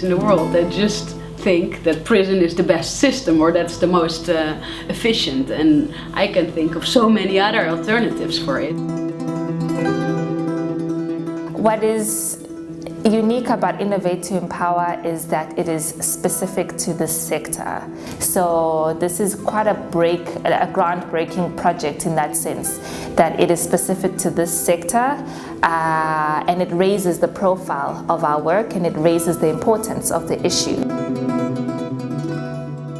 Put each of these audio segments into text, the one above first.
countries in the world that just think that prison is the best system or that's the most efficient, and I can think of so many other alternatives for it. What is unique about Innovate2empower is that it is specific to this sector. So this is quite a groundbreaking project in that sense, that it is specific to this sector and it raises the profile of our work and it raises the importance of the issue.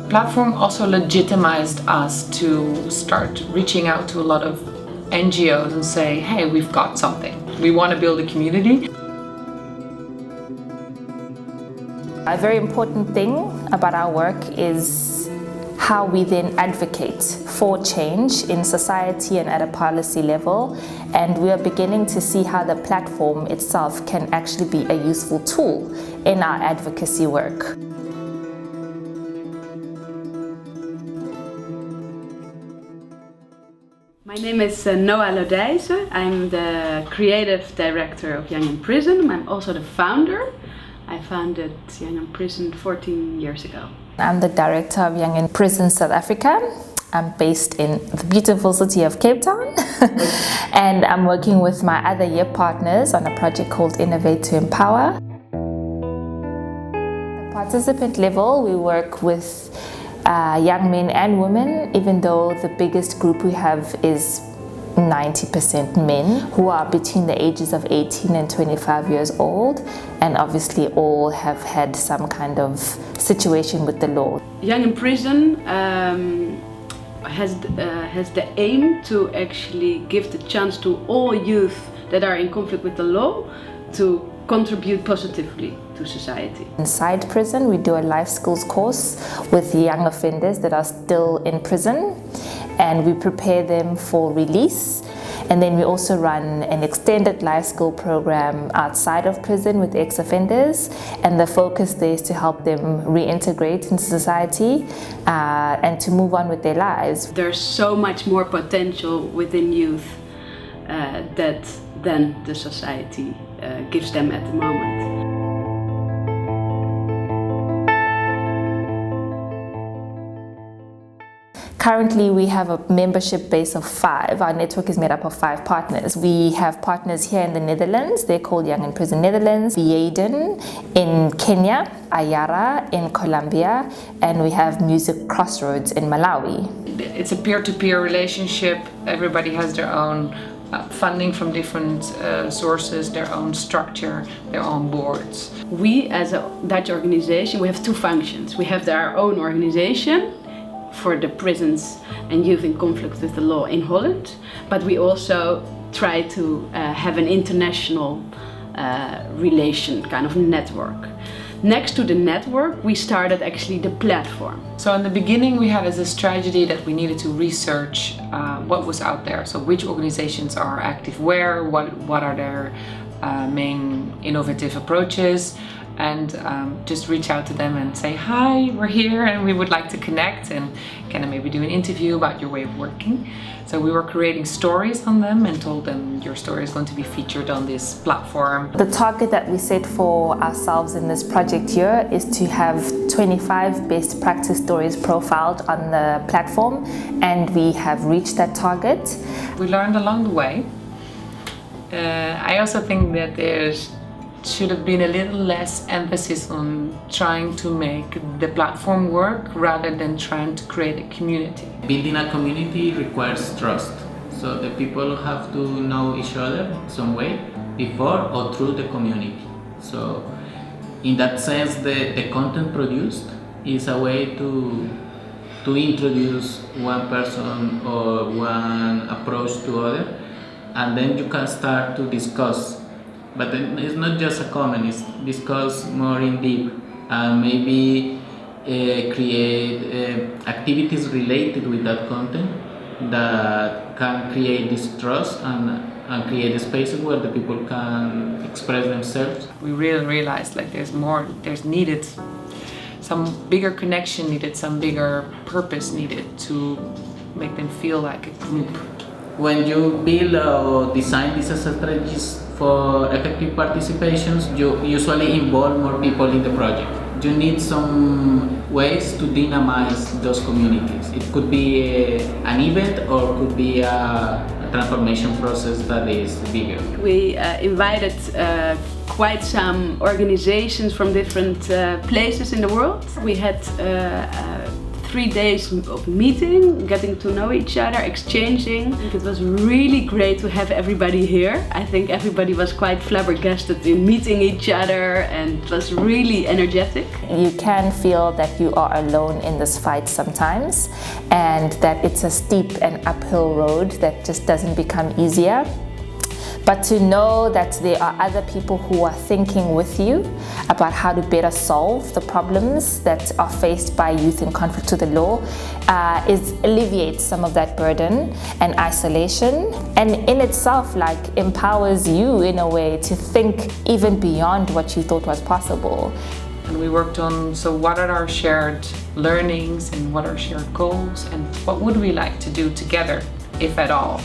The platform also legitimized us to start reaching out to a lot of NGOs and say, hey, we've got something. We want to build a community. A very important thing about our work is how we then advocate for change in society and at a policy level, and we are beginning to see how the platform itself can actually be a useful tool in our advocacy work. My name is Noah Lodijzen. I'm the creative director of Young in Prison. I'm also the founder. I founded Young in Prison 14 years ago. I'm the director of Young in Prison South Africa. I'm based in the beautiful city of Cape Town and I'm working with my other year partners on a project called Innovate2empower. At the participant level, we work with young men and women, even though the biggest group we have is 90% men who are between the ages of 18 and 25 years old, and obviously all have had some kind of situation with the law. Young in Prison has the aim to actually give the chance to all youth that are in conflict with the law to contribute positively to society. Inside prison, we do a life skills course with young offenders that are still in prison, and we prepare them for release. And then we also run an extended life skill program outside of prison with ex-offenders, and the focus there is to help them reintegrate into society and to move on with their lives. There's so much more potential within youth than the society gives them at the moment. Currently, we have a membership base of 5. Our network is made up of 5 partners. We have partners here in the Netherlands. They're called Young in Prison Netherlands, Beaden in Kenya, Ayara in Colombia, and we have Music Crossroads in Malawi. It's a peer-to-peer relationship. Everybody has their own funding from different sources, their own structure, their own boards. We, as a Dutch organization, we have 2 functions. We have our own organization for the prisons and youth in conflict with the law in Holland, but we also try to have an international relation, kind of network. Next to the network, we started actually the platform. So in the beginning, we had as a strategy that we needed to research what was out there. So which organizations are active where, what are their main innovative approaches, and just reach out to them and say, hi, we're here and we would like to connect, and can I maybe do an interview about your way of working. So we were creating stories on them and told them your story is going to be featured on this platform. The target that we set for ourselves in this project here is to have 25 best practice stories profiled on the platform, and we have reached that target. We learned along the way. I also think that there should have been a little less emphasis on trying to make the platform work rather than trying to create a community. Building a community requires trust, so the people have to know each other some way before or through the community. So in that sense, the content produced is a way to introduce one person or one approach to other, and then you can start to discuss. But then it's not just a comment, it's discuss more in deep and maybe create activities related with that content that can create this trust and create spaces where the people can express themselves. We really realized like there's needed some bigger connection needed, some bigger purpose needed to make them feel like a group. When you build or design these strategies for effective participations, you usually involve more people in the project. You need some ways to dynamize those communities. It could be an event or could be a transformation process that is bigger. We invited quite some organizations from different places in the world. We had 3 days of meeting, getting to know each other, exchanging. It was really great to have everybody here. I think everybody was quite flabbergasted in meeting each other, and it was really energetic. You can feel that you are alone in this fight sometimes, and that it's a steep and uphill road that just doesn't become easier. But to know that there are other people who are thinking with you about how to better solve the problems that are faced by youth in conflict with the law alleviates some of that burden and isolation, and in itself empowers you in a way to think even beyond what you thought was possible. And we worked on, so what are our shared learnings and what are shared goals and what would we like to do together, if at all.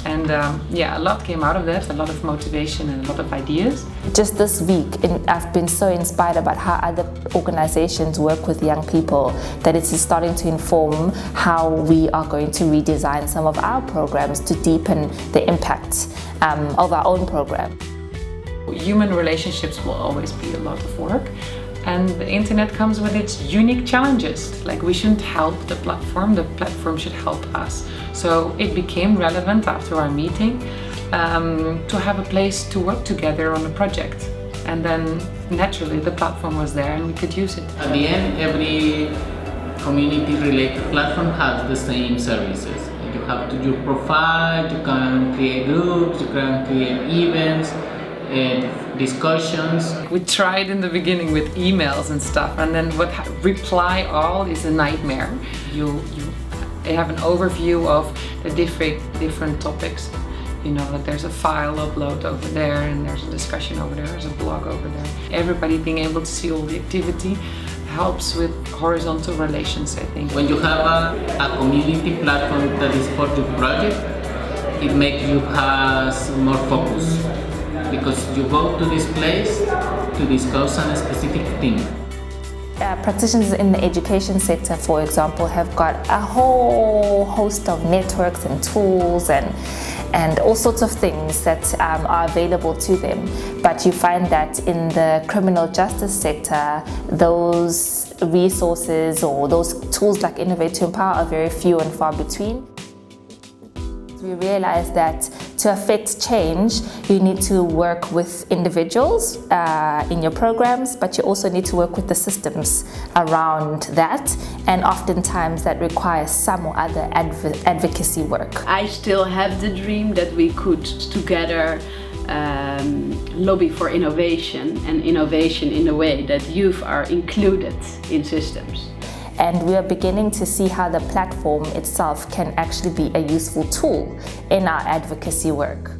And a lot came out of that, a lot of motivation and a lot of ideas. Just this week, I've been so inspired about how other organizations work with young people that it's starting to inform how we are going to redesign some of our programs to deepen the impact of our own program. Human relationships will always be a lot of work. And the internet comes with its unique challenges. Like, we shouldn't help the platform should help us. So it became relevant after our meeting to have a place to work together on a project. And then naturally the platform was there and we could use it. At the end, every community-related platform has the same services. You have to do your profile, you can create groups, you can create events, discussions. We tried in the beginning with emails and stuff, and then reply all is a nightmare. You have an overview of the different topics. You know that there's a file upload over there, and there's a discussion over there, there's a blog over there. Everybody being able to see all the activity helps with horizontal relations, I think. When you have a community platform that is for your project, it makes you have more focus. Because you go to this place to discuss a specific thing. Practitioners in the education sector, for example, have got a whole host of networks and tools and all sorts of things that are available to them. But you find that in the criminal justice sector, those resources or those tools like Innovate2empower are very few and far between. We realized that to affect change, you need to work with individuals in your programs, but you also need to work with the systems around that, and oftentimes that requires some or other advocacy work. I still have the dream that we could together lobby for innovation, and innovation in a way that youth are included in systems. And we are beginning to see how the platform itself can actually be a useful tool in our advocacy work.